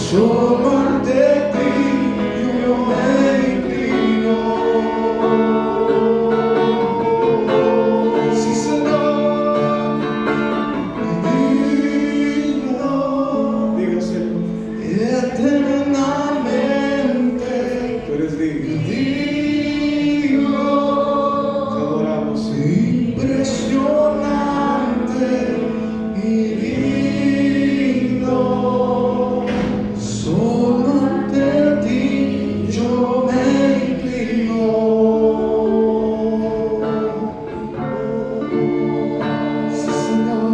Solo ante ti yo me inclino. Sí, Señor, digno, dígaselo, eternamente tú eres digno. Te adoramos, impresionante y digno. Solo ante ti yo me inclino. Sí, Señor,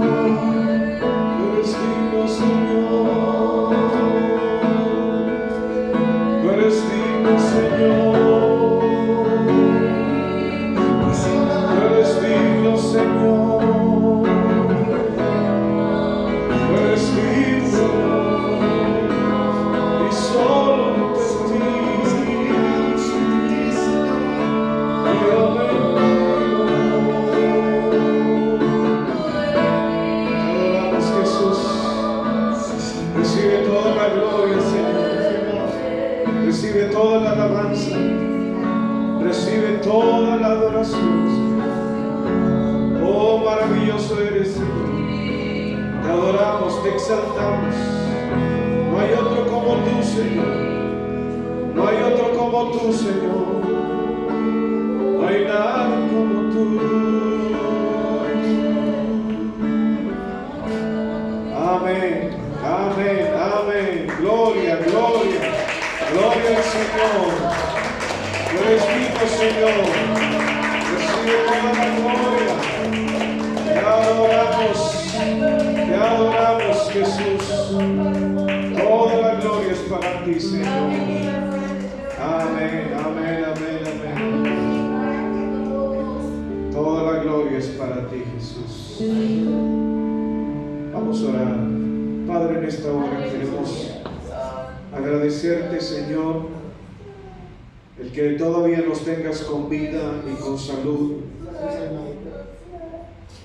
tú eres digno, Señor. Tú eres digno, Señor. Tú eres digno, Señor. Tú eres digno. Y solo ante ti yo me adoramos, Jesús. Recibe toda la gloria, Señor. Recibe toda la alabanza. Recibe toda la adoración. Oh, maravilloso eres, Señor. Te adoramos, te exaltamos. No hay otro como tú, Señor. No hay otro como tú, Señor. No hay nada como tú. Amén, amén, amén. Gloria, gloria, gloria al Señor. Tú eres digno, Señor. Recibe toda la gloria. Te adoramos, Jesús. Toda la gloria es para ti, Señor. Amén, amén, amén, amén. Toda la gloria es para ti, Jesús. Vamos a orar. Padre, en esta hora queremos agradecerte, Señor, el que todavía nos tengas con vida y con salud.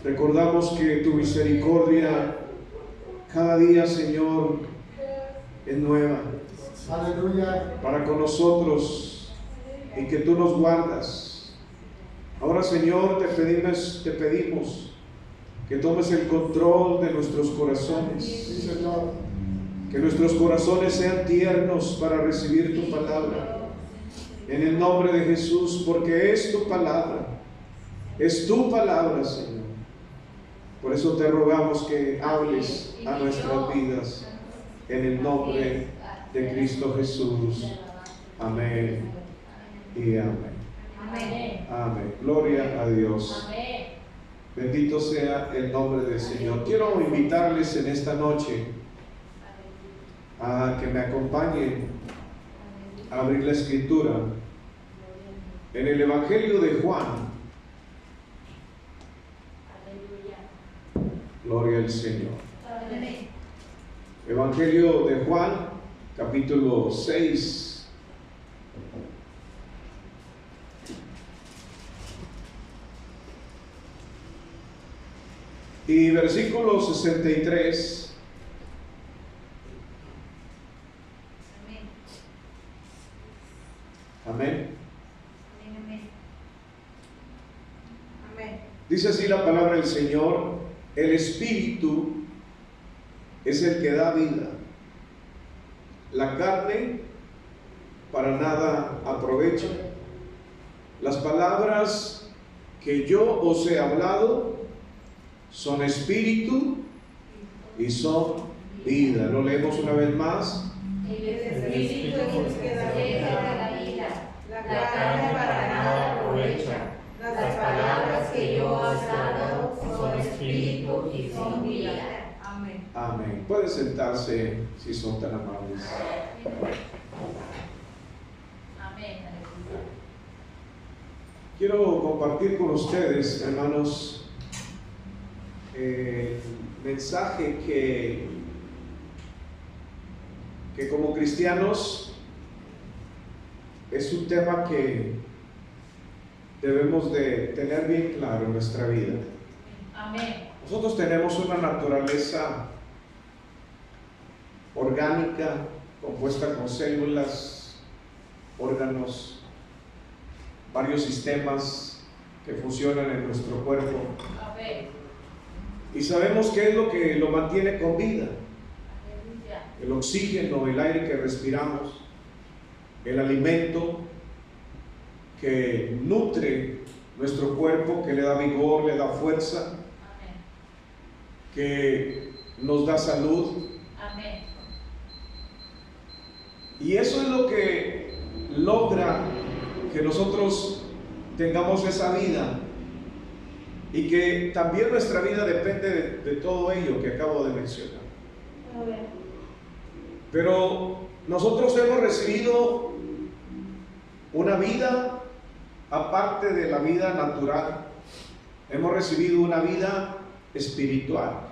Recordamos que tu misericordia cada día, Señor, es nueva. Aleluya. Para con nosotros y que tú nos guardas. Ahora, Señor, te pedimos que tomes el control de nuestros corazones. Sí, Señor. Que nuestros corazones sean tiernos para recibir tu palabra. En el nombre de Jesús, porque es tu palabra. Es tu palabra, Señor. Por eso te rogamos que hables a nuestras vidas. En el nombre de Cristo Jesús. Amén y amén. Amén. Amén. Gloria a Dios. Amén. Bendito sea el nombre del Señor. Quiero invitarles en esta noche a que me acompañen a abrir la escritura en el Evangelio de Juan. Gloria al Señor. Amén. Evangelio de Juan, capítulo 6. Y versículo 63. Amén. Dice así la palabra del Señor: el Espíritu es el que da vida. La carne para nada aprovecha. Las palabras que yo os he hablado son espíritu y son vida. Lo leemos una vez más. El Espíritu es que da la vida. La carne para nada aprovecha. Las palabras que yo os he dado son espíritu y son vida. Amén. Amén. Pueden sentarse si son tan amables. Amén. Quiero compartir con ustedes, hermanos, el mensaje que como cristianos es un tema que debemos de tener bien claro en nuestra vida. Amén. Nosotros tenemos una naturaleza orgánica, compuesta con células, órganos, varios sistemas que funcionan en nuestro cuerpo. Y sabemos qué es lo que lo mantiene con vida: el oxígeno, el aire que respiramos, el alimento que nutre nuestro cuerpo, que le da vigor, le da fuerza, que nos da salud. Y eso es lo que logra que nosotros tengamos esa vida, y que también nuestra vida depende de todo ello que acabo de mencionar. Pero nosotros hemos recibido una vida aparte de la vida natural. Hemos recibido una vida espiritual.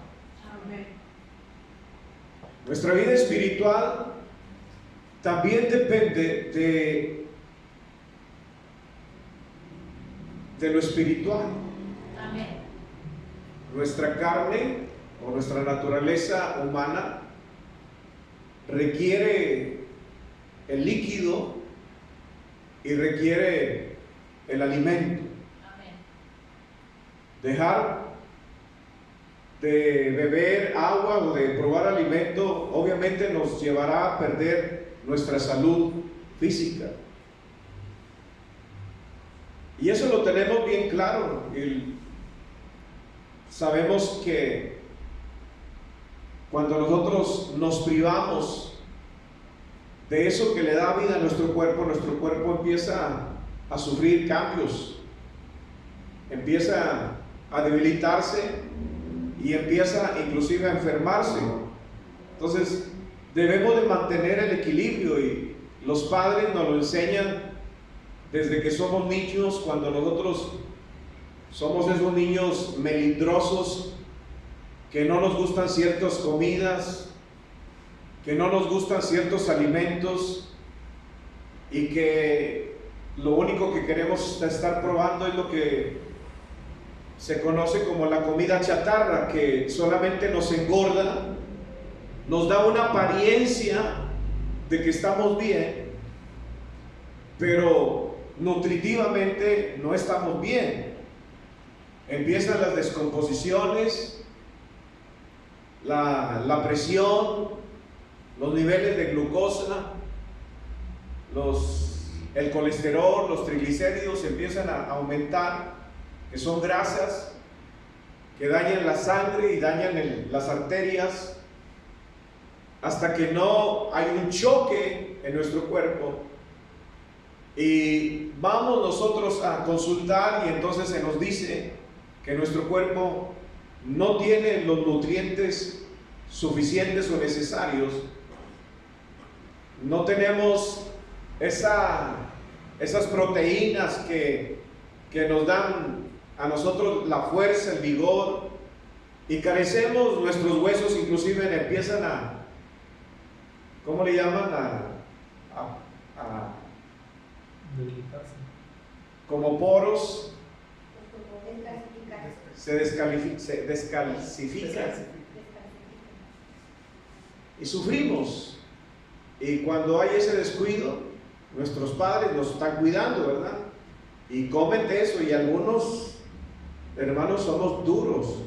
Nuestra vida espiritual también depende de lo espiritual. Nuestra carne o nuestra naturaleza humana requiere el líquido y requiere el alimento. Dejar de beber agua o de probar alimento obviamente nos llevará a perder nuestra salud física. Y eso lo tenemos bien claro. Sabemos que cuando nosotros nos privamos de eso que le da vida a nuestro cuerpo empieza a sufrir cambios, empieza a debilitarse y empieza inclusive a enfermarse. Entonces debemos de mantener el equilibrio, y los padres nos lo enseñan desde que somos niños. Cuando nosotros somos esos niños melindrosos que no nos gustan ciertas comidas, que no nos gustan ciertos alimentos, y que lo único que queremos estar probando es lo que se conoce como la comida chatarra, que solamente nos engorda, nos da una apariencia de que estamos bien, pero nutritivamente no estamos bien. Empiezan las descomposiciones, la presión, los niveles de glucosa, el colesterol, los triglicéridos empiezan a aumentar, que son grasas que dañan la sangre y dañan las arterias, hasta que no hay un choque en nuestro cuerpo y vamos nosotros a consultar, y entonces se nos dice que nuestro cuerpo no tiene los nutrientes suficientes o necesarios. No tenemos esas proteínas que nos dan a nosotros la fuerza, el vigor, y carecemos, nuestros huesos inclusive empiezan ¿cómo le llaman? Como poros, se descalcifican y sufrimos. Y cuando hay ese descuido, nuestros padres nos están cuidando, ¿verdad? Y comen de eso, y algunos hermanos somos duros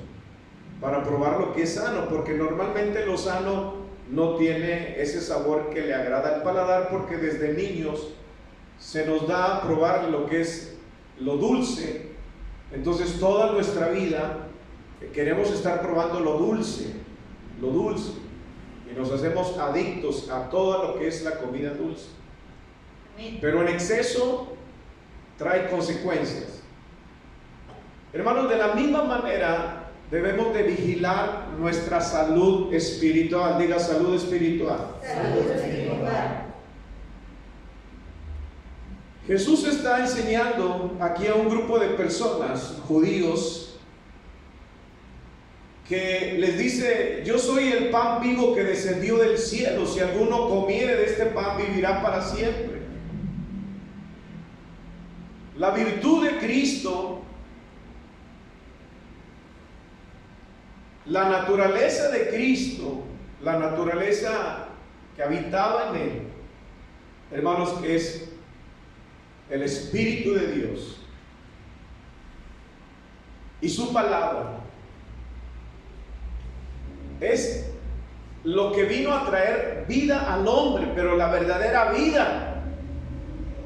para probar lo que es sano, porque normalmente lo sano no tiene ese sabor que le agrada al paladar, porque desde niños se nos da a probar lo que es lo dulce. Entonces toda nuestra vida queremos estar probando lo dulce, y nos hacemos adictos a todo lo que es la comida dulce. Pero en exceso trae consecuencias. Hermanos, de la misma manera debemos de vigilar nuestra salud espiritual. Diga: salud espiritual. Salud espiritual. Jesús está enseñando aquí a un grupo de personas, judíos, que les dice: yo soy el pan vivo que descendió del cielo. Si alguno comiere de este pan, vivirá para siempre. La virtud de Cristo, la naturaleza de Cristo, la naturaleza que habitaba en él, hermanos, que es el Espíritu de Dios y su palabra, es lo que vino a traer vida al hombre, pero la verdadera vida,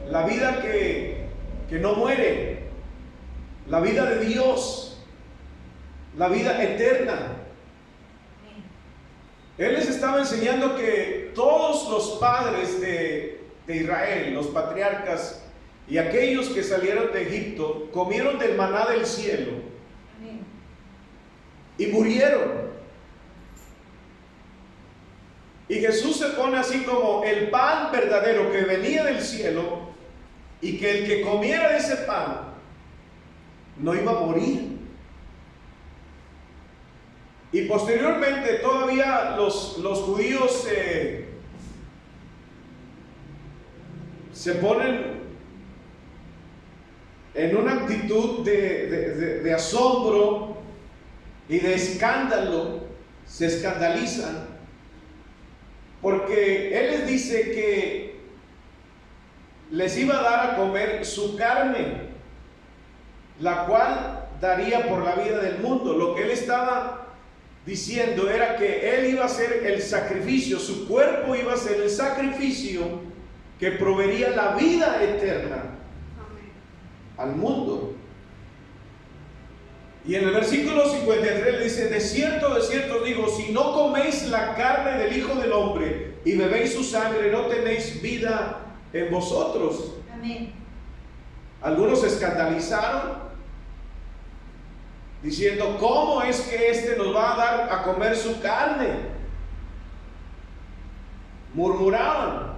la vida que no muere, la vida de Dios, la vida eterna. Él les estaba enseñando que todos los padres de Israel, los patriarcas y aquellos que salieron de Egipto, comieron del maná del cielo y murieron. Y Jesús se pone así como el pan verdadero que venía del cielo, y que el que comiera de ese pan no iba a morir. Y posteriormente todavía los judíos se ponen en una actitud de asombro y de escándalo, se escandalizan, porque Él les dice que les iba a dar a comer su carne, la cual daría por la vida del mundo. Lo que Él estaba diciendo era que Él iba a ser el sacrificio, su cuerpo iba a ser el sacrificio que proveería la vida eterna al mundo. Y en el versículo 53 le dice: de cierto os digo, si no coméis la carne del Hijo del Hombre y bebéis su sangre, no tenéis vida en vosotros. Amén. Algunos se escandalizaron diciendo: ¿cómo es que este nos va a dar a comer su carne? Murmuraban.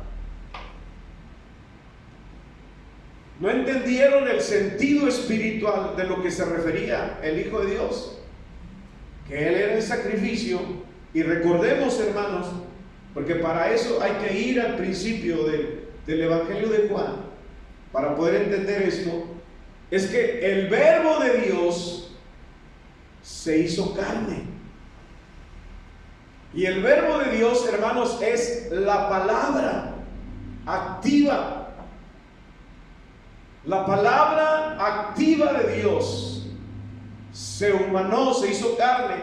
No entendieron el sentido espiritual de lo que se refería el Hijo de Dios, que Él era el sacrificio. Y recordemos, hermanos, porque para eso hay que ir al principio del Evangelio de Juan, para poder entender esto, es que el Verbo de Dios se hizo carne. Y el Verbo de Dios, hermanos, es la palabra activa. La palabra activa de Dios se humanó, se hizo carne,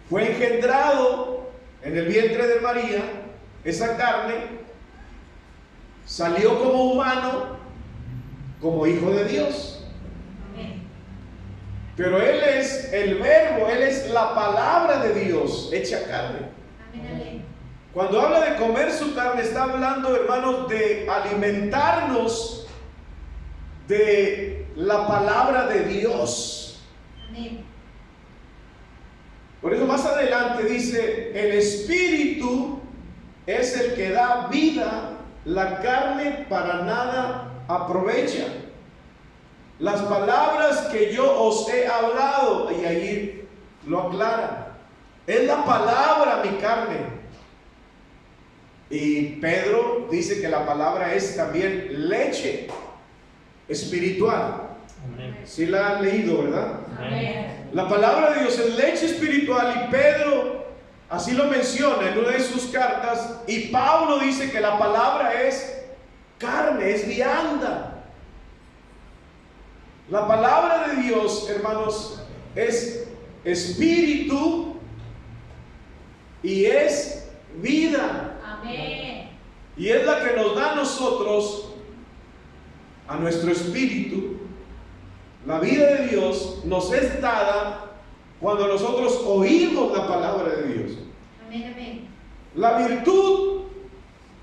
fue engendrado en el vientre de María. Esa carne salió como humano, como hijo de Dios. Pero Él es el Verbo, Él es la palabra de Dios hecha carne. Cuando habla de comer su carne, está hablando, hermanos, de alimentarnos de la palabra de Dios. Amén. Por eso más adelante dice: el Espíritu es el que da vida, la carne para nada aprovecha. Las palabras que yo os he hablado, y ahí lo aclara, es la palabra mi carne. Y Pedro dice que la palabra es también leche espiritual. Si la han leído, ¿verdad? Amén. La palabra de Dios es leche espiritual, y Pedro así lo menciona en una de sus cartas. Y Pablo dice que la palabra es carne, es vianda. La palabra de Dios, hermanos, es espíritu y es vida. Amén. Y es la que nos da a nosotros, a nuestro espíritu. La vida de Dios nos es dada cuando nosotros oímos la palabra de Dios. Amén, amén. La virtud,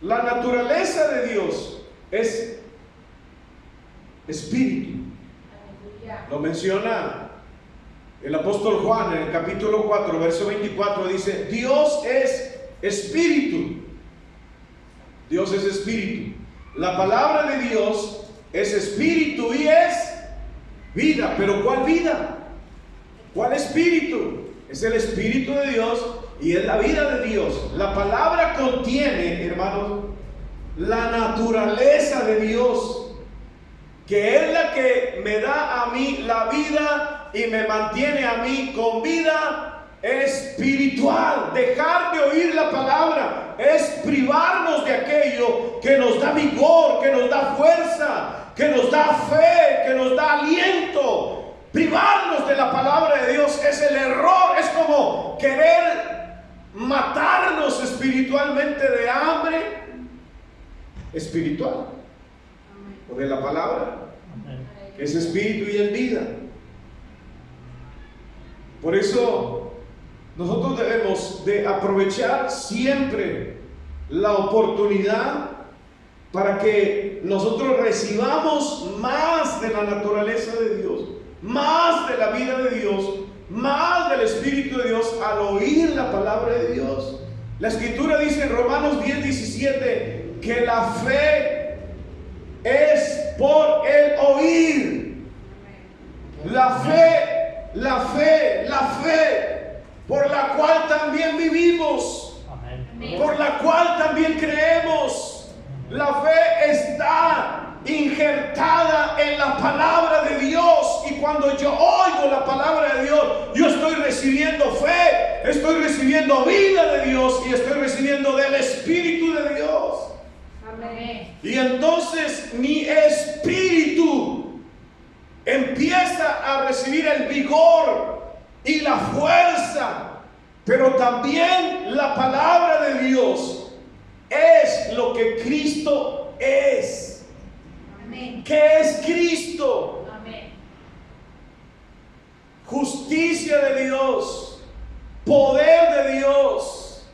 la naturaleza de Dios es espíritu. Aleluya. Lo menciona el apóstol Juan en el capítulo 4, verso 24. Dice: Dios es espíritu. Dios es espíritu. La palabra de Dios es espíritu y es vida. Pero ¿cuál vida? ¿Cuál espíritu? Es el Espíritu de Dios y es la vida de Dios. La palabra contiene, hermanos, la naturaleza de Dios, que es la que me da a mí la vida y me mantiene a mí con vida espiritual. Dejar de oír la palabra es privarnos de aquello que nos da vigor, que nos da fuerza, que nos da fe, que nos da aliento. Privarnos de la palabra de Dios es el error. Es como querer matarnos espiritualmente de hambre espiritual o de la palabra, que es espíritu y es vida. Por eso nosotros debemos de aprovechar siempre la oportunidad para que nosotros recibamos más de la naturaleza de Dios, más de la vida de Dios, más del Espíritu de Dios al oír la palabra de Dios. La Escritura dice en Romanos 10:17 que la fe es por el oír. La fe por la cual también vivimos, por la cual también creemos. La fe está injertada en la palabra de Dios, y cuando yo oigo la palabra de Dios, yo estoy recibiendo fe, estoy recibiendo vida de Dios y estoy recibiendo del Espíritu de Dios. Amén. Y entonces mi espíritu empieza a recibir el vigor y la fuerza, pero también la palabra de Dios es lo que Cristo es. Amén. ¿Qué es Cristo? Amén. Justicia de Dios, poder de Dios.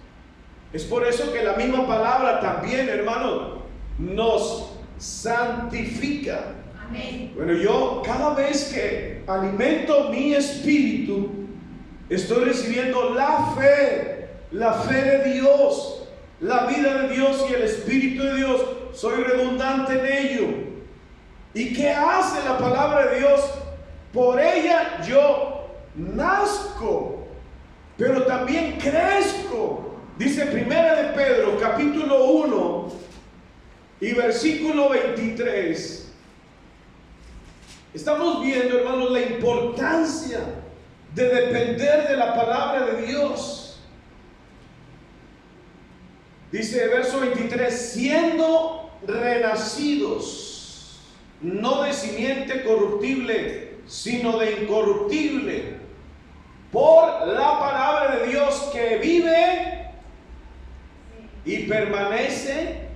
Es por eso que la misma palabra también, hermanos, nos santifica. Amén. Bueno, yo cada vez que alimento mi espíritu, estoy recibiendo la fe de Dios, la vida de Dios y el Espíritu de Dios. Soy redundante en ello. ¿Y qué hace la palabra de Dios? Por ella yo nazco, pero también crezco. Dice Primera de Pedro, capítulo 1 y versículo 23. Estamos viendo, hermanos, la importancia de depender de la palabra de Dios. Dice verso 23, siendo renacidos, no de simiente corruptible, sino de incorruptible, por la palabra de Dios que vive y permanece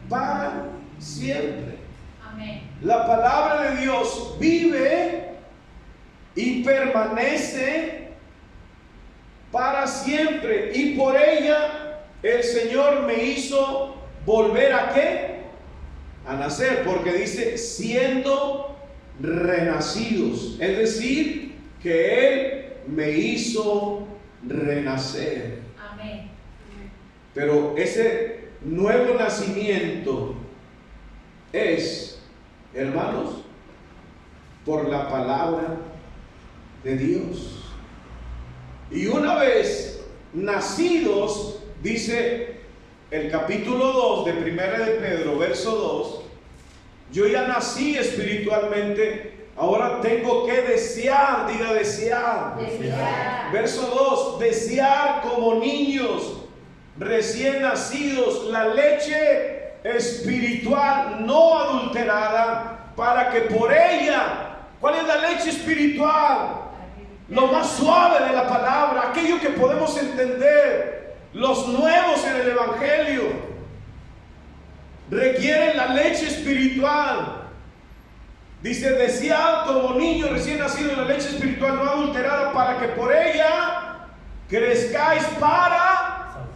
para siempre. Amén. La palabra de Dios vive y permanece para siempre, y por ella el Señor me hizo volver a ¿qué? A nacer, porque dice siendo renacidos, es decir, que Él me hizo renacer. Amén. Pero ese nuevo nacimiento es, hermanos, por la palabra de Dios. Y una vez nacidos, dice el capítulo 2 de Primera de Pedro, verso 2, yo ya nací espiritualmente, ahora tengo que desear, diga desear. Desear. Verso 2, desear como niños recién nacidos la leche espiritual no adulterada, para que por ella, ¿cuál es la leche espiritual? Lo más suave de la palabra, aquello que podemos entender. Los nuevos en el Evangelio requieren la leche espiritual. Dice, desead como niños recién nacidos la leche espiritual no adulterada, para que por ella crezcáis para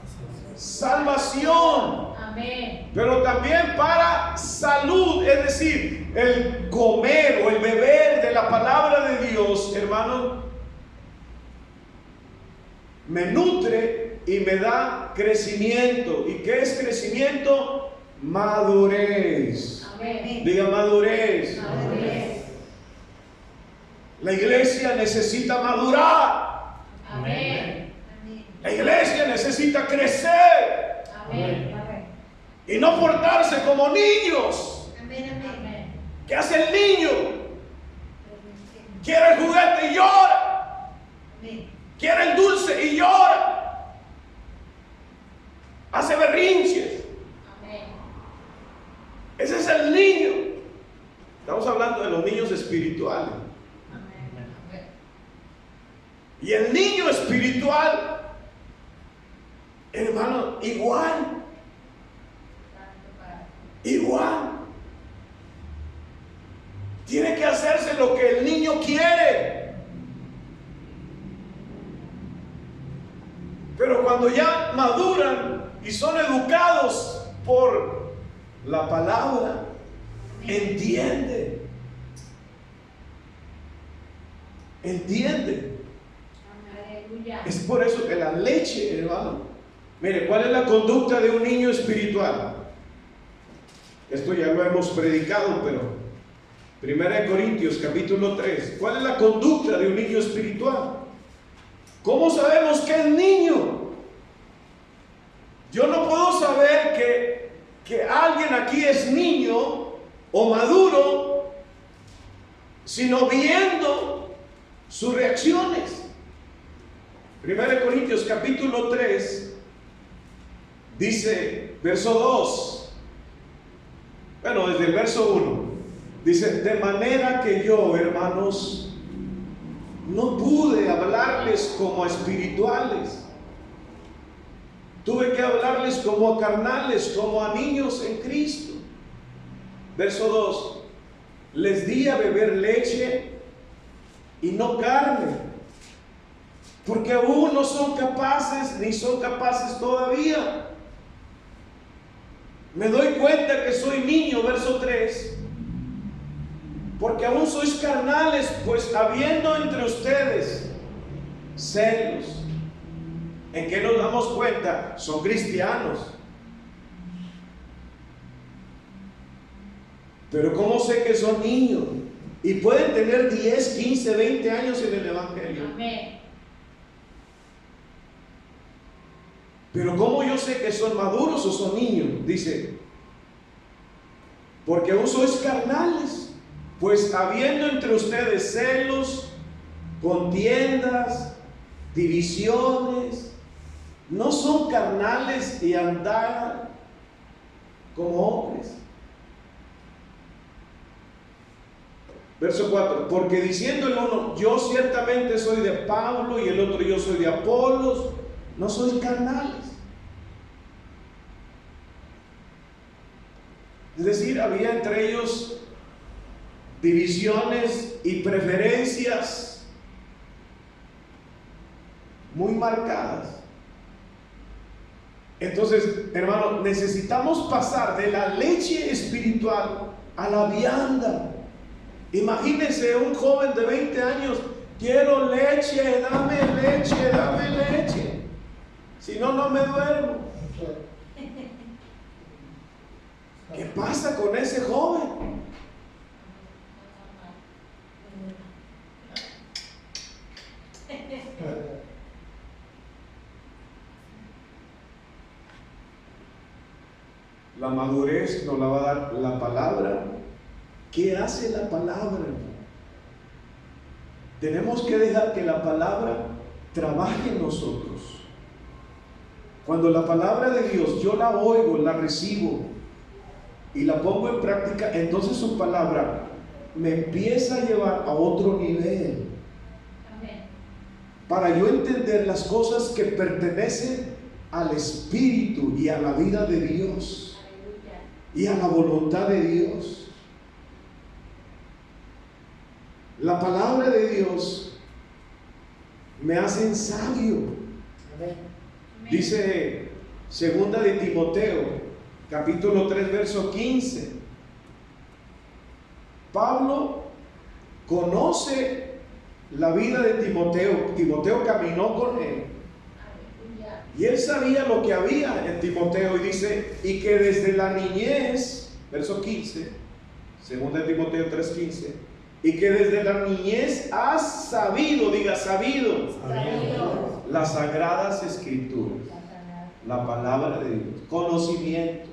salvación. Amén. Pero también para salud, es decir, el comer o el beber de la palabra de Dios, hermanos, me nutre y me da crecimiento. ¿Y qué es crecimiento? Madurez. Amén. Diga madurez. Madurez. La iglesia necesita madurar. Amén. La iglesia necesita crecer Amén. y no portarse como niños. Amén. ¿Qué hace el niño? Quiere el juguete y llora. Quiere el dulce y llora. Hace berrinches. Ese es el niño. Estamos hablando de los niños espirituales. Y el niño espiritual, hermano, igual. Tiene que hacerse lo que el niño quiere. Pero cuando ya maduran y son educados por la palabra, entiende. Es por eso que la leche, hermano, mire, ¿cuál es la conducta de un niño espiritual? Esto ya lo hemos predicado, pero 1 Corintios capítulo 3, ¿cuál es la conducta de un niño espiritual? ¿Cómo sabemos que es niño? Yo no puedo saber que alguien aquí es niño o maduro, sino viendo sus reacciones. 1 Corintios capítulo 3 dice, verso 2, bueno, desde el verso 1, dice, de manera que yo, hermanos, no pude hablarles como a espirituales, tuve que hablarles como a carnales, como a niños en Cristo. Verso 2, les di a beber leche y no carne, porque aún no son capaces, ni son capaces todavía. Me doy cuenta que soy niño, verso 3, porque aún sois carnales, pues habiendo entre ustedes celos. ¿En qué nos damos cuenta? Son cristianos. Pero ¿cómo sé que son niños? Y pueden tener 10, 15, 20 años en el Evangelio. Amén. Pero ¿cómo yo sé que son maduros o son niños? Dice, porque aún sois carnales, pues habiendo entre ustedes celos, contiendas, divisiones, no son carnales y andan como hombres. Verso 4, porque diciendo el uno, yo ciertamente soy de Pablo, y el otro, yo soy de Apolos, no sois carnales. Es decir, había entre ellos divisiones y preferencias muy marcadas. Entonces, hermano, necesitamos pasar de la leche espiritual a la vianda. Imagínense un joven de 20 años, quiero leche, dame leche, dame leche. Si no, no me duermo. ¿Qué pasa con ese joven? La madurez nos la va a dar la palabra. ¿Qué hace la palabra? Tenemos que dejar que la palabra trabaje en nosotros. Cuando la palabra de Dios yo la oigo, la recibo y la pongo en práctica, entonces su palabra me empieza a llevar a otro nivel. Amén. Para yo entender las cosas que pertenecen al Espíritu y a la vida de Dios. Aleluya. Y a la voluntad de Dios. La palabra de Dios me hace sabio. Amén. Dice segunda de Timoteo, capítulo 3, verso 15. Pablo conoce la vida de Timoteo. Timoteo caminó con él. Aleluya. Y él sabía lo que había en Timoteo. Y dice, y que desde la niñez, verso 15, segunda de Timoteo 3:15, y que desde la niñez has sabido, diga sabido, Sabido. las sagradas escrituras, la palabra de Dios, conocimiento,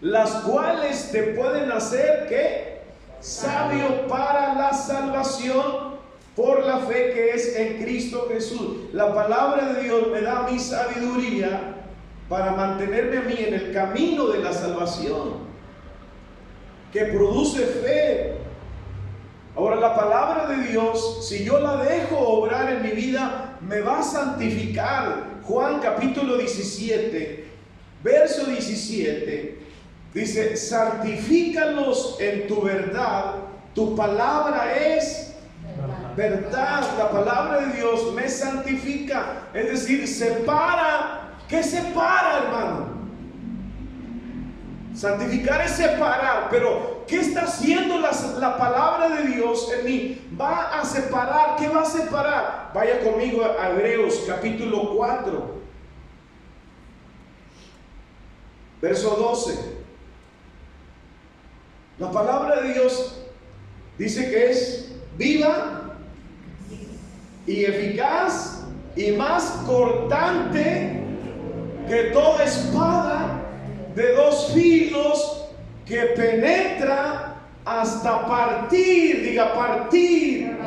las cuales te pueden hacer ¿qué? Sabio para la salvación por la fe que es en Cristo Jesús. La palabra de Dios me da mi sabiduría para mantenerme a mí en el camino de la salvación, que produce fe. Ahora, la palabra de Dios, si yo la dejo obrar en mi vida, me va a santificar. Juan capítulo 17, verso 17, dice: santifícalos en tu verdad, tu palabra es verdad. La palabra de Dios me santifica, es decir, separa. ¿Qué separa, hermano? Santificar es separar, pero ¿qué está haciendo la palabra de Dios en mí? Va a separar. ¿Qué va a separar? Vaya conmigo a Hebreos capítulo 4, verso 12. La palabra de Dios dice que es viva y eficaz y más cortante que toda espada de dos filos, que penetra hasta partir, diga partir,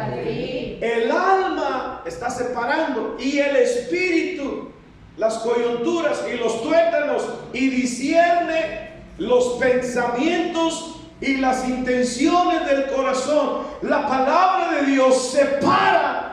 el alma, está separando, y el espíritu, las coyunturas y los tuétanos, y discierne los pensamientos y las intenciones del corazón. La palabra de Dios separa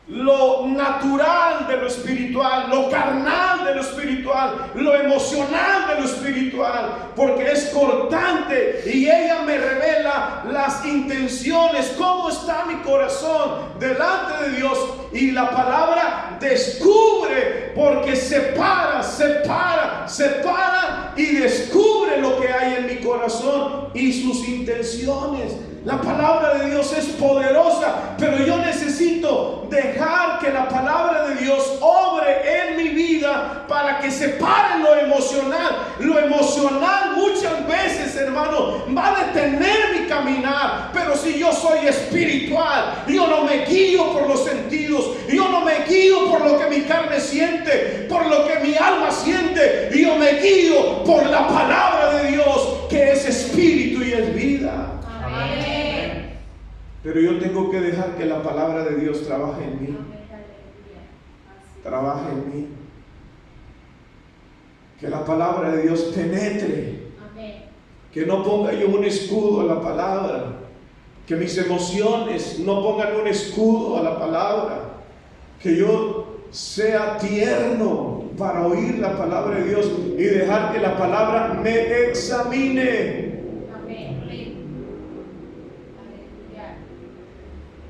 lo natural de lo espiritual, lo carnal de lo espiritual, lo emocional de lo espiritual, porque es cortante y ella me revela las intenciones, cómo está mi corazón delante de Dios. Y la palabra descubre, porque separa y descubre lo que hay en mi corazón y sus intenciones. La palabra de Dios es poderosa, pero yo necesito dejar que la palabra de Dios obre en mi vida para que separe lo emocional. Lo emocional muchas veces, hermano, va a detener mi caminar, pero si yo soy espiritual, yo no me guío por los sentidos, yo no me guío por lo que mi carne siente, por lo que mi alma siente, yo me guío por la palabra de Dios, que es espíritu y es vida. Pero yo tengo que dejar que la palabra de Dios trabaje en mí. Trabaje en mí. Que la palabra de Dios penetre. Que no ponga yo un escudo a la palabra. Que mis emociones no pongan un escudo a la palabra. Que yo sea tierno para oír la palabra de Dios y dejar que la palabra me examine.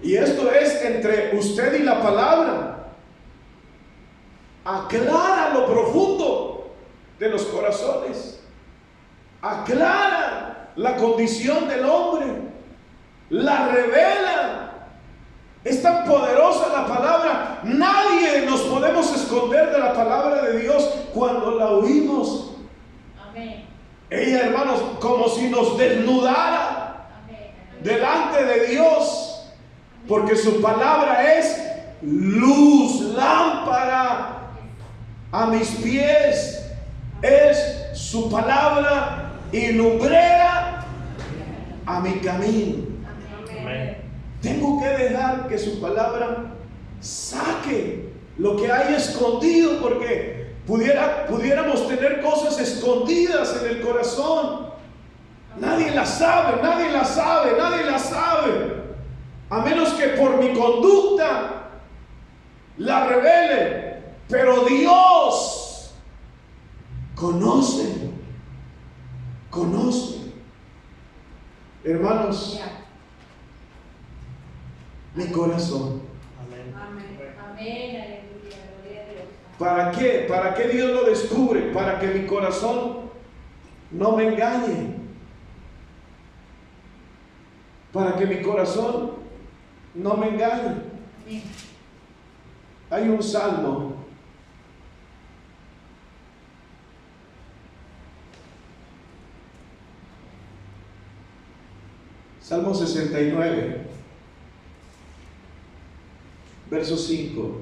Y esto es entre usted y la palabra. Aclara lo profundo de los corazones. Aclara la condición del hombre. La revela. Es tan poderosa la palabra. Nadie nos podemos esconder de la palabra de Dios cuando la oímos. Amén. Ella, hermanos, como si nos desnudara. Amén. Delante de Dios. Porque su palabra es luz, lámpara a mis pies. Es su palabra y lumbrera a mi camino. Amén. Tengo que dejar que su palabra saque lo que hay escondido, porque pudiéramos tener cosas escondidas en el corazón. Nadie las sabe, nadie las sabe, nadie las sabe. A menos que por mi conducta la revele. Pero Dios conoce. Hermanos, mi corazón. Amén. ¿Para qué? ¿Para qué Dios lo descubre? Para que mi corazón no me engañe. Para que mi corazón no me engañe. Hay un salmo Salmo 69, verso 5.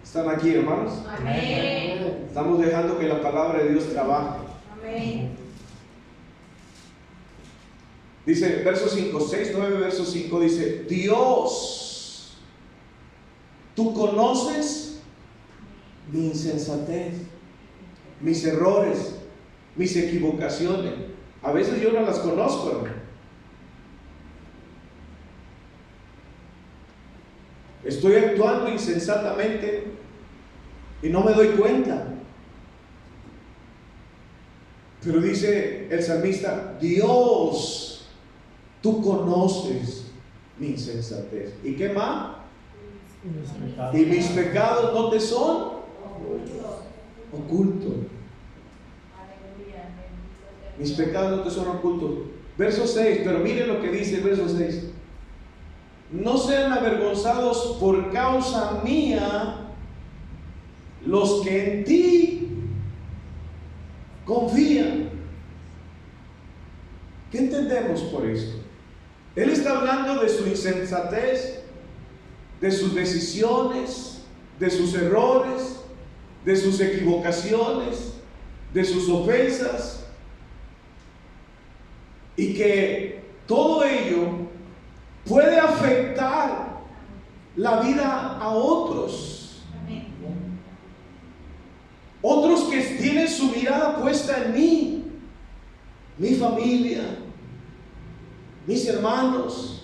¿Están aquí, hermanos? Amén. Estamos dejando que la palabra de Dios trabaje. Amén. Dice, verso 5, 6, 9, verso 5, dice, Dios, tú conoces mi insensatez, mis errores, mis equivocaciones. A veces yo no las conozco, hermano. Estoy actuando insensatamente y no me doy cuenta. Pero dice el salmista, Dios, tú conoces mi insensatez. ¿Y qué más? Y mis pecados no te son ocultos. Mis pecados no te son ocultos. Verso 6, pero miren lo que dice el verso 6. No sean avergonzados por causa mía los que en ti confían. ¿Qué entendemos por esto? Él está hablando de su insensatez, de sus decisiones, de sus errores, de sus equivocaciones, de sus ofensas, y que todo ello puede afectar la vida a otros. Otros que tienen su mirada puesta en mí, mi familia, mis hermanos,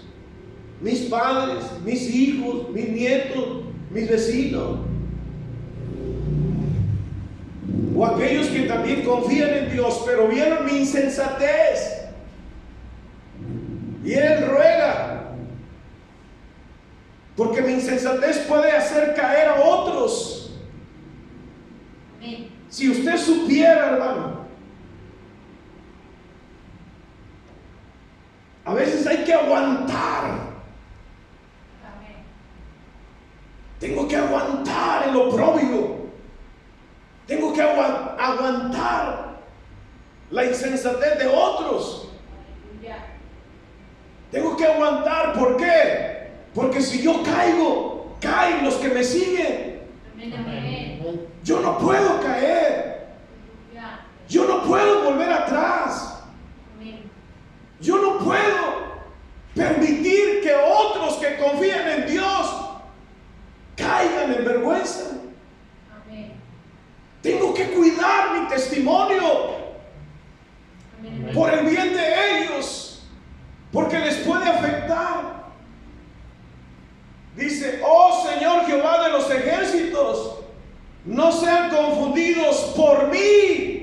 mis padres, mis hijos, mis nietos, mis vecinos, o aquellos que también confían en Dios, pero vieron mi insensatez. Y Él ruega, porque mi insensatez puede hacer caer a otros. Amén. Si usted supiera, hermano, a veces hay que aguantar. Amén. Tengo que aguantar el oprobio. Tengo que aguantar la insensatez de otros. Aleluya. Tengo que aguantar. ¿Por qué? Porque si yo caigo, caen los que me siguen. Amén, amén. Yo no puedo caer. Aleluya. Yo no puedo volver atrás. Amén. Yo no puedo permitir que otros que confían en Dios caigan en vergüenza. Amén. Tengo que cuidar mi testimonio Amén. por el bien de ellos, porque les puede afectar. Dice, oh Señor Jehová de los ejércitos, no sean confundidos por mí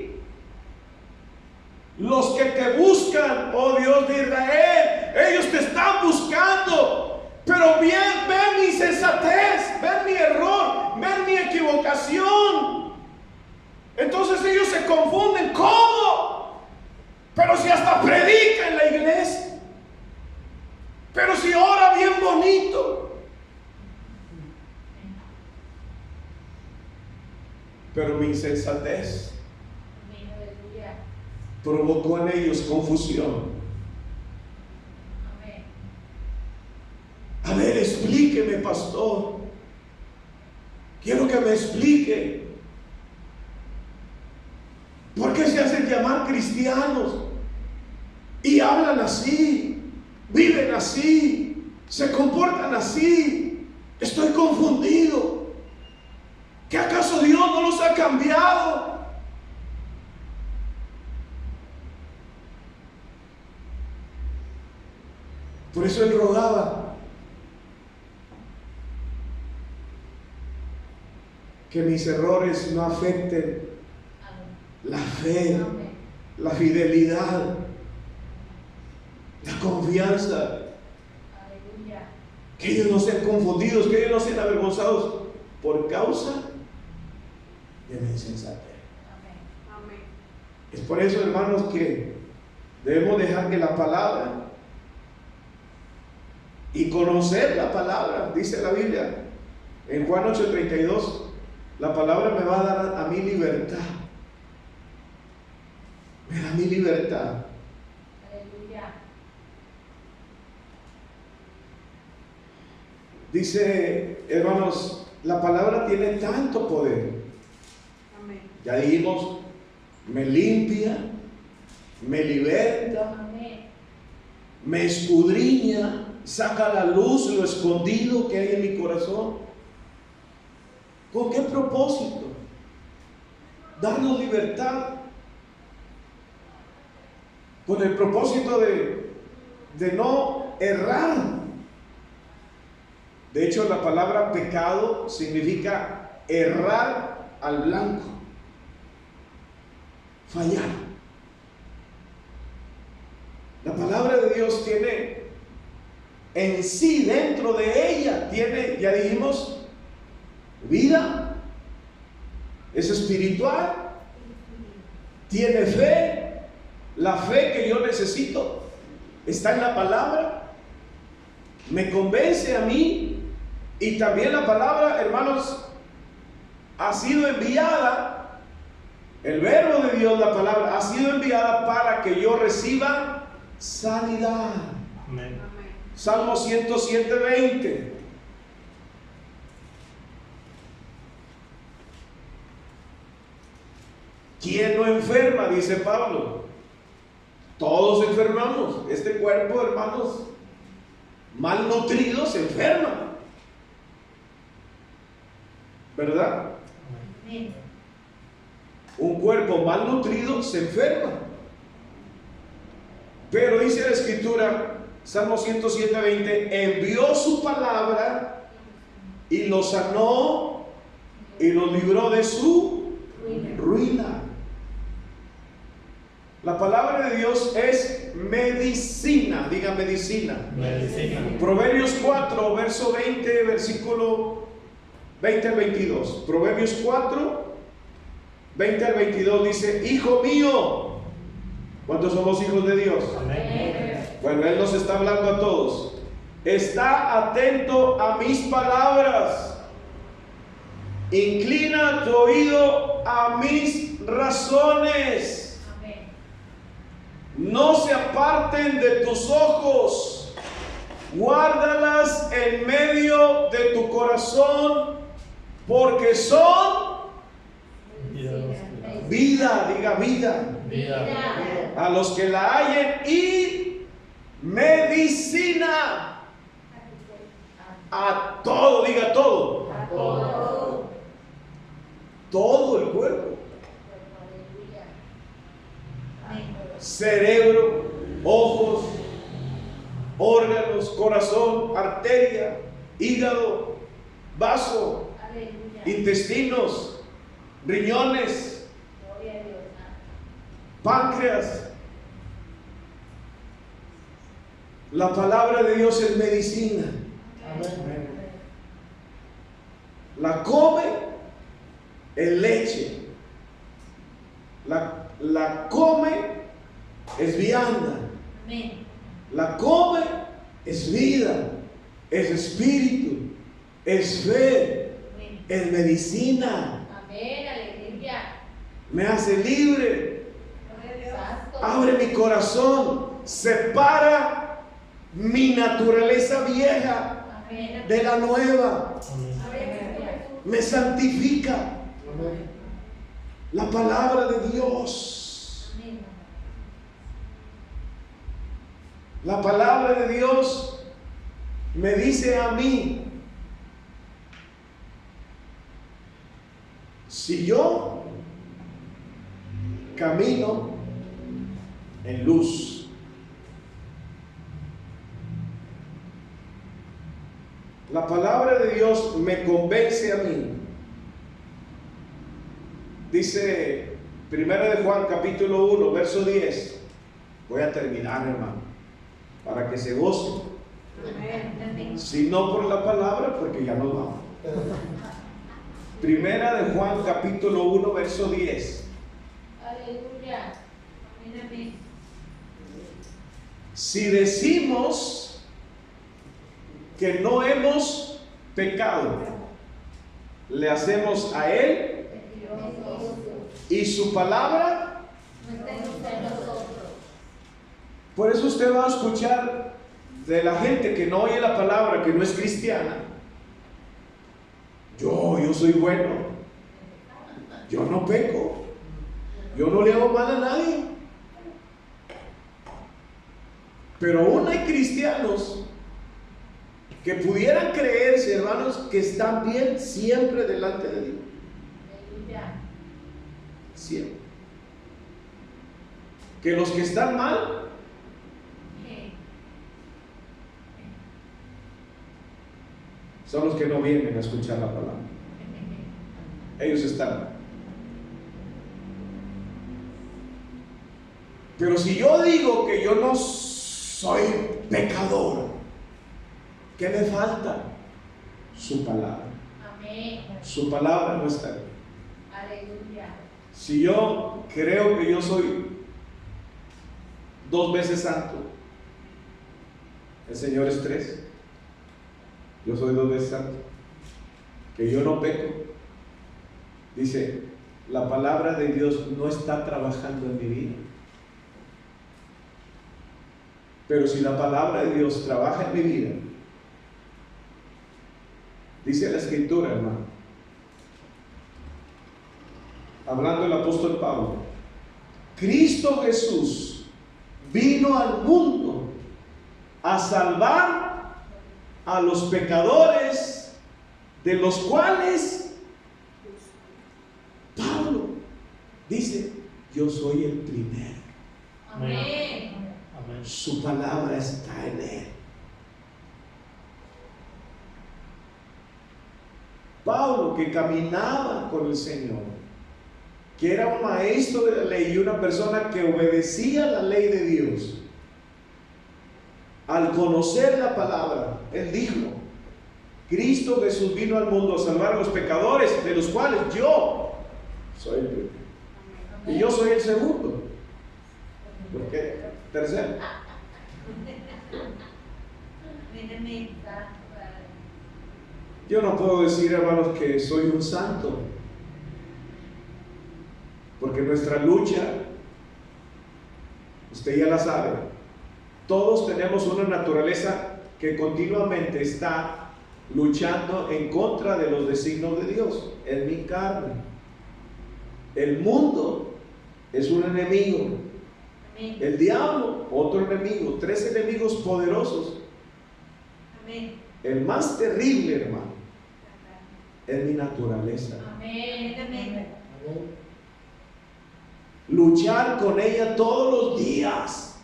los que te buscan, oh Dios de Israel. Ellos te están buscando, pero bien, ven mi insensatez, ven mi error, ven mi equivocación. Entonces ellos se confunden. ¿Cómo? Pero si hasta predica en la iglesia, pero si ora bien bonito, pero mi insensatez Amén. Aleluya. provocó en ellos confusión. Amén. A ver, explíqueme, pastor. Quiero que me explique. ¿Por qué se hacen llamar cristianos? Y hablan así, viven así, se comportan así. Estoy confundido. ¿Que acaso Dios no los ha cambiado? Por eso Él rogaba que mis errores no afecten la fe, Amén. la fidelidad, la confianza. Aleluya. Que ellos no sean confundidos, que ellos no sean avergonzados por causa de la insensatez. Amén. Amén. Es por eso, hermanos, que debemos dejar que la palabra y conocer la palabra, dice la Biblia en Juan 8:32, la palabra me va a dar a mí libertad. Me da mi libertad. Aleluya. Dice, hermanos, la palabra tiene tanto poder. Amén. Ya dijimos, me limpia, me liberta, Amén. me escudriña, saca a la luz lo escondido que hay en mi corazón. ¿Con qué propósito? Darnos libertad. Con el propósito de no errar. De hecho, la palabra pecado significa errar al blanco, fallar. La palabra de Dios tiene en sí, dentro de ella, tiene, ya dijimos, vida, es espiritual, tiene fe. La fe que yo necesito está en la palabra, me convence a mí, y también la palabra, hermanos, ha sido enviada, el verbo de Dios, la palabra, ha sido enviada para que yo reciba sanidad. Amén. Salmo 107:20. ¿Quién no enferma? Dice Pablo. Todos enfermamos. Este cuerpo, hermanos, mal nutrido se enferma, ¿verdad? Amén. Un cuerpo mal nutrido se enferma. Pero dice la Escritura, Salmo 107:20, envió su palabra y lo sanó y lo libró de su ruina. La palabra de Dios es medicina. Diga medicina. Medicina. Proverbios 4, verso 20, versículo 20 al 22. Proverbios 4, 20 al 22 dice: hijo mío. ¿Cuántos somos hijos de Dios? Amén. Bueno, Él nos está hablando a todos. Está atento a mis palabras. Inclina tu oído a mis razones. No se aparten de tus ojos. Guárdalas en medio de tu corazón, porque son vida, diga vida, a los que la hallen, y medicina a todo, diga todo, todo el cuerpo, cerebro, ojos, órganos, corazón, arteria, hígado, vaso, intestinos, riñones, páncreas. La palabra de Dios es medicina. La come en leche. La come es vianda. La come es vida, es espíritu, es fe, es medicina. Me hace libre, abre mi corazón, separa mi naturaleza vieja de la nueva, me santifica. La palabra de Dios. La palabra de Dios me dice a mí, si yo camino en luz, la palabra de Dios me convence a mí. Dice 1 de Juan capítulo 1 verso 10. Voy a terminar, hermano, para que se goce. Si no por la palabra, porque ya nos vamos. 1 de Juan capítulo 1 verso 10. Aleluya. Amén. Si decimos que no hemos pecado, le hacemos a Él y su palabra. Por eso usted va a escuchar de la gente que no oye la palabra, que no es cristiana: yo soy bueno, yo no peco, yo no le hago mal a nadie. Pero aún hay cristianos que pudieran creerse, hermanos, que están bien siempre delante de Dios. Siempre. Que los que están mal son los que no vienen a escuchar la palabra. Ellos están mal. Pero si yo digo que yo no soy pecador, ¿qué me falta? Su palabra. Amén. Su palabra no está ahí. Aleluya. Si yo creo que yo soy 2 veces santo, el Señor es 3. Yo soy 2 veces santo, que yo no peco. Dice, la palabra de Dios no está trabajando en mi vida. Pero si la palabra de Dios trabaja en mi vida, dice la Escritura, hermano, hablando el apóstol Pablo, Cristo Jesús vino al mundo a salvar a los pecadores, de los cuales Pablo dice, yo soy el primero. Amén. Su palabra está en él. Pablo, que caminaba con el Señor, que era un maestro de la ley y una persona que obedecía la ley de Dios, al conocer la palabra, él dijo, Cristo Jesús vino al mundo a salvar a los pecadores, de los cuales yo soy el primero. Y yo soy el segundo. ¿Por qué? Tercero. Yo no puedo decir, hermanos, que soy un santo, porque nuestra lucha, usted ya la sabe, todos tenemos una naturaleza que continuamente está luchando en contra de los designios de Dios. Es mi carne. El mundo es un enemigo. Amén. El diablo, otro enemigo. 3 enemigos poderosos. Amén. El más terrible, hermano, es mi naturaleza. Amén. Amén. Luchar con ella todos los días.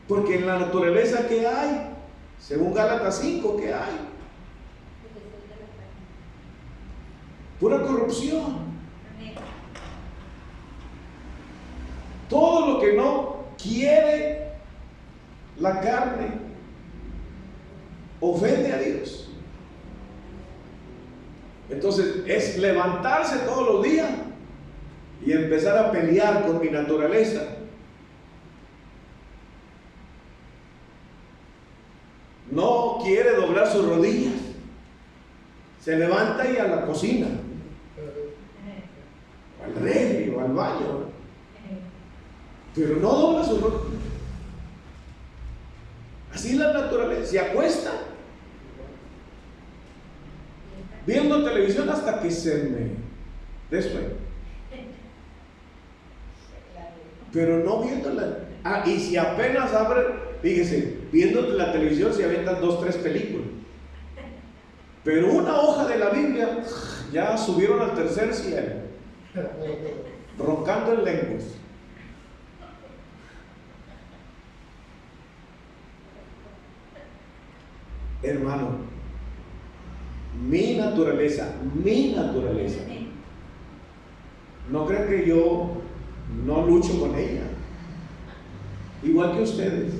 Porque en la naturaleza, ¿qué hay? Según Gálatas 5, ¿qué hay? Pura corrupción. Todo lo que no quiere la carne ofende a Dios. Entonces es levantarse todos los días y empezar a pelear con mi naturaleza. No quiere doblar sus rodillas. Se levanta y a la cocina, al refri o al baño, pero no dobla sus rodillas. Así es la naturaleza. Se acuesta viendo televisión hasta que se me después. Pero no viéndola. Y si apenas abre, fíjese, viendo la televisión se aventan 2, 3 películas. Pero una hoja de la Biblia ya subieron al tercer cielo, roncando en lenguas. Hermano, mi naturaleza, no crean que yo no lucho con ella, igual que ustedes.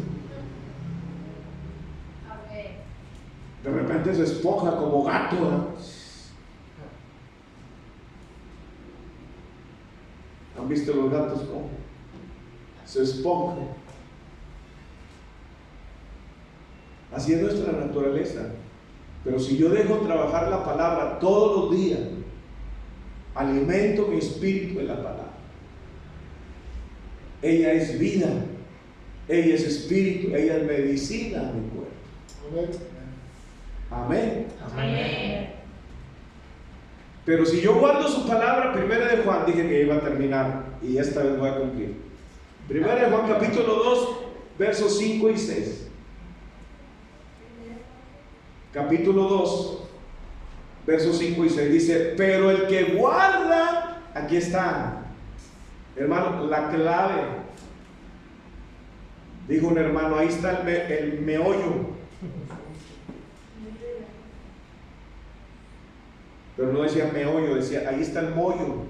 De repente se esponja como gato, ¿no? ¿Han visto los gatos cómo se esponjan? Así es nuestra naturaleza. Pero si yo dejo trabajar la palabra todos los días, alimento mi espíritu en la palabra. Ella es vida, ella es espíritu, ella es medicina a mi cuerpo. Amén. Amén. Pero si yo guardo su palabra, 1 de Juan, dije que iba a terminar y esta vez voy a cumplir. Primera de Juan capítulo 2, versos 5 y 6. Capítulo 2, versos 5 y 6 dice: pero el que guarda, aquí está, hermano, la clave. Dijo un hermano, ahí está el meollo. Pero no decía meollo, decía ahí está el mollo.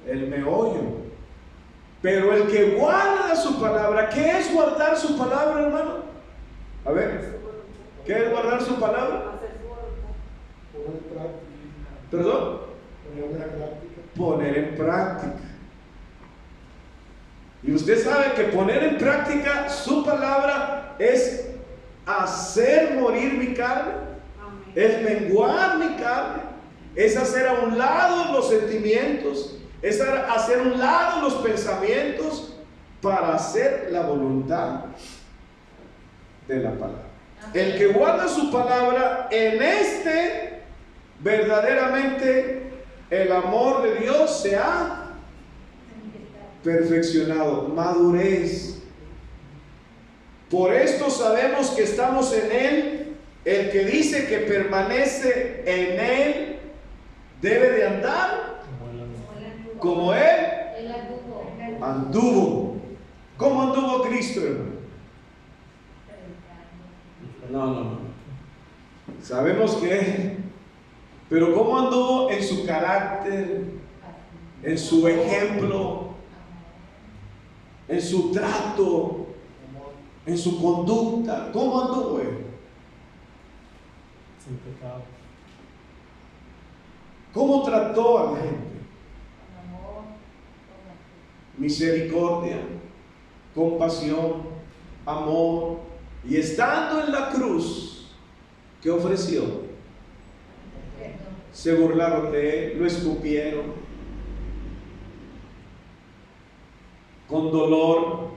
El meollo. Pero el que guarda su palabra, ¿qué es guardar su palabra, hermano? A ver, ¿qué es guardar su palabra? ¿Perdón? Poner en práctica. Y usted sabe que poner en práctica su palabra es hacer morir mi carne, es menguar mi carne, es hacer a un lado los sentimientos, es hacer a un lado los pensamientos para hacer la voluntad de la palabra. El que guarda su palabra, en este verdaderamente el amor de Dios se ha perfeccionado, madurez. Por esto sabemos que estamos en Él. El que dice que permanece en Él debe de andar como Él anduvo. ¿Cómo anduvo Cristo, hermano? No. Sabemos que, pero ¿cómo anduvo? En su carácter, en su ejemplo, en su trato, en su conducta. ¿Cómo anduvo él? Sin pecado. ¿Cómo trató a la gente? Misericordia, compasión, amor. Y estando en la cruz, ¿qué ofreció? Se burlaron de él, lo escupieron, con dolor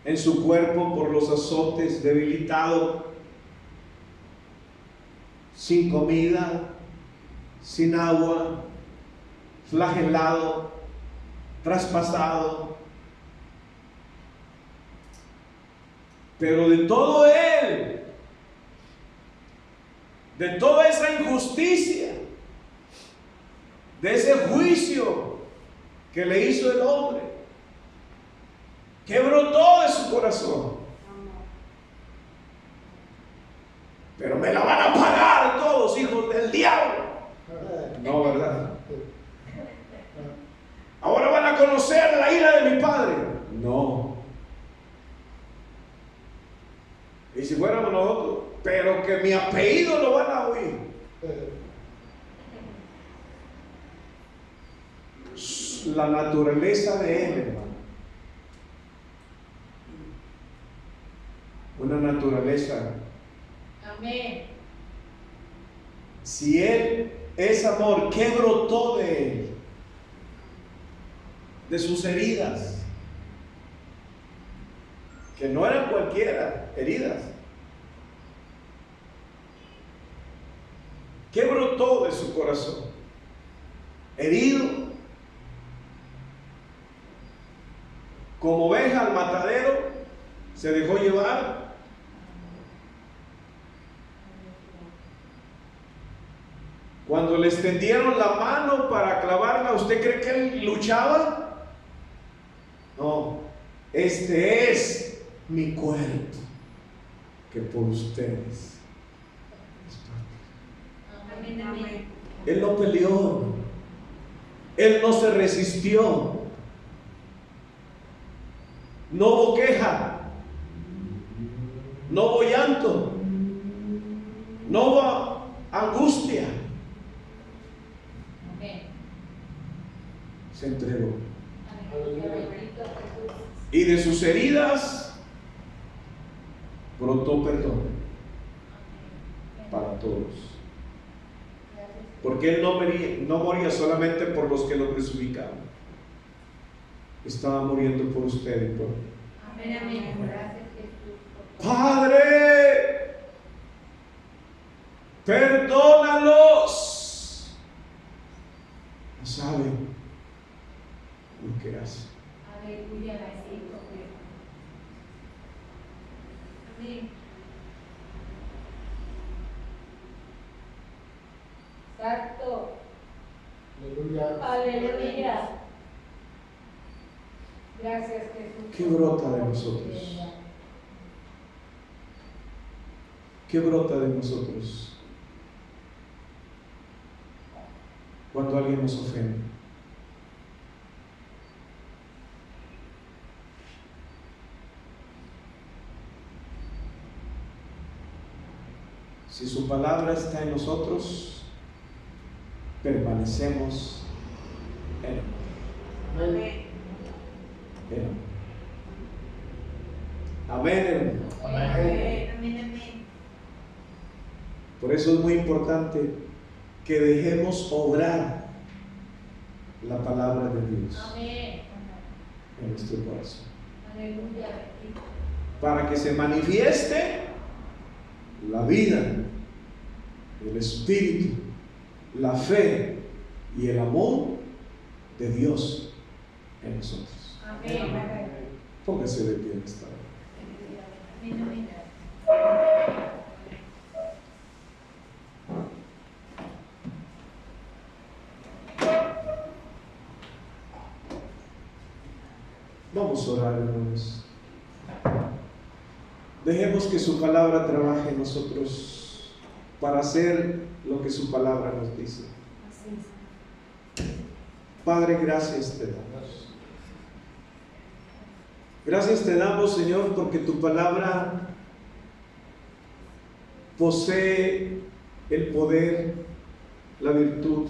en su cuerpo por los azotes, debilitado, sin comida, sin agua, flagelado, traspasado. Pero de todo él, de toda esa injusticia, de ese juicio que le hizo el hombre, que brotó de su corazón. Pero me la van a pagar todos, hijos del diablo. No, ¿verdad? Ahora van a conocer la ira de mi padre. No. Y si fuéramos nosotros, pero que mi apellido lo van a oír. La naturaleza de él, hermano. Una naturaleza. Amén. Si él es amor, ¿qué brotó de él? De sus heridas. Que no eran cualquiera, heridas. ¿Qué brotó de su corazón? Herido, como oveja al matadero, se dejó llevar. Cuando le extendieron la mano para clavarla, ¿usted cree que él luchaba? No, este es mi cuerpo, que por ustedes. Amén. Él no peleó, él no se resistió, no hubo queja, no hubo llanto, no hubo angustia. Amén. Se entregó. Jesús. Y de sus heridas brotó perdón para todos. Porque él no moría solamente por los que lo crucificaban. Estaba muriendo por usted y por mí. Amén. Gracias, Jesús. Padre, perdónalos. No saben lo que hacen. Aleluya. Santo. Aleluya. Aleluya. Gracias, Jesús. ¿Qué brota de nosotros? ¿Qué brota de nosotros cuando alguien nos ofende? Si su palabra está en nosotros, permanecemos en él. Amén. Amén, hermano. Amén. Amén. Por eso es muy importante que dejemos obrar la palabra de Dios Amén. en nuestro corazón, Aleluya. para que se manifieste la vida, el espíritu, la fe y el amor de Dios en nosotros. Amén. Póngase de pie en esta hora. Amén. Vamos a orar, hermanos. Dejemos que su palabra trabaje en nosotros para hacer lo que su palabra nos dice. Padre, gracias te damos. Gracias te damos, Señor, porque tu palabra posee el poder, la virtud,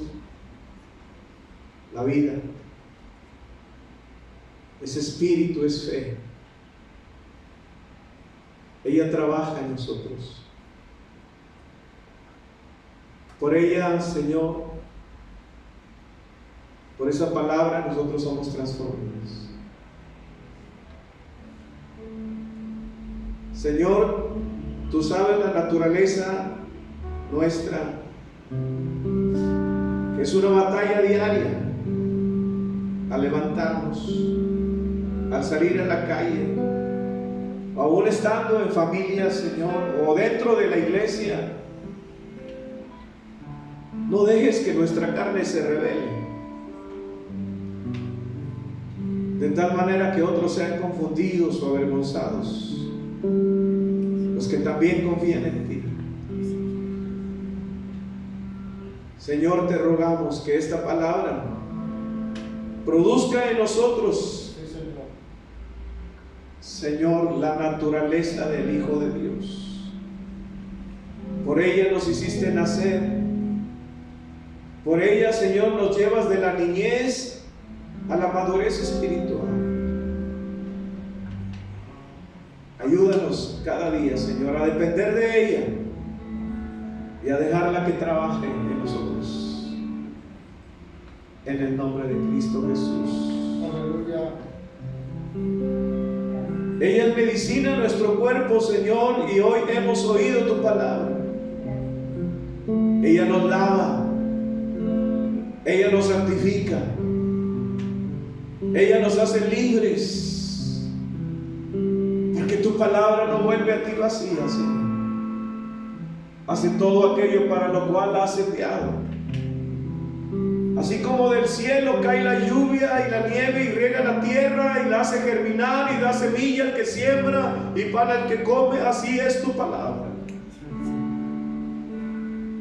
la vida. Ese espíritu es fe. Ella trabaja en nosotros. Por ella, Señor, por esa palabra nosotros somos transformados. Señor, tú sabes la naturaleza nuestra, que es una batalla diaria al levantarnos, al salir a la calle, aún estando en familia, Señor, o dentro de la iglesia. No dejes que nuestra carne se revele, de tal manera que otros sean confundidos o avergonzados, los que también confían en ti. Señor, te rogamos que esta palabra produzca en nosotros, Sí, Señor. Señor, la naturaleza del Hijo de Dios. Por ella nos hiciste nacer. Por ella, Señor, nos llevas de la niñez a la madurez espiritual. Ayúdanos cada día, Señor, a depender de ella y a dejarla que trabaje en nosotros. En el nombre de Cristo Jesús. Aleluya. Ella es medicina en nuestro cuerpo, Señor, y hoy hemos oído tu palabra. Ella nos lava, ella nos santifica, ella nos hace libres, porque tu palabra no vuelve a ti vacía, Señor. Hace todo aquello para lo cual la has enviado. Así como del cielo cae la lluvia y la nieve y riega la tierra y la hace germinar y da semilla al que siembra y pan al que come, así es tu palabra.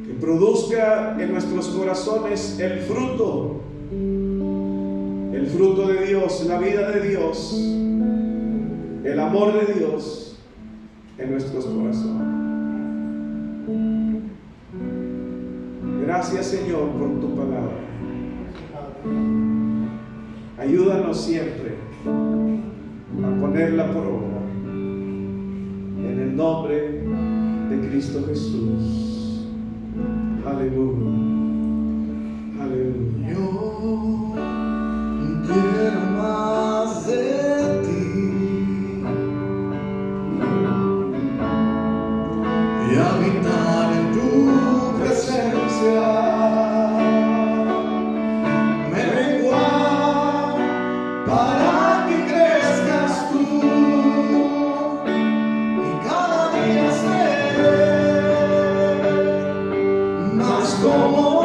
Que produzca en nuestros corazones el fruto de Dios, la vida de Dios, el amor de Dios en nuestros corazones. Gracias, Señor, por tu palabra. Ayúdanos siempre a ponerla por obra. En el nombre de Cristo Jesús. Aleluya. Aleluya. Yo quiero más de ti y habitar en tu presencia. Para que crezcas tú y cada día ser más como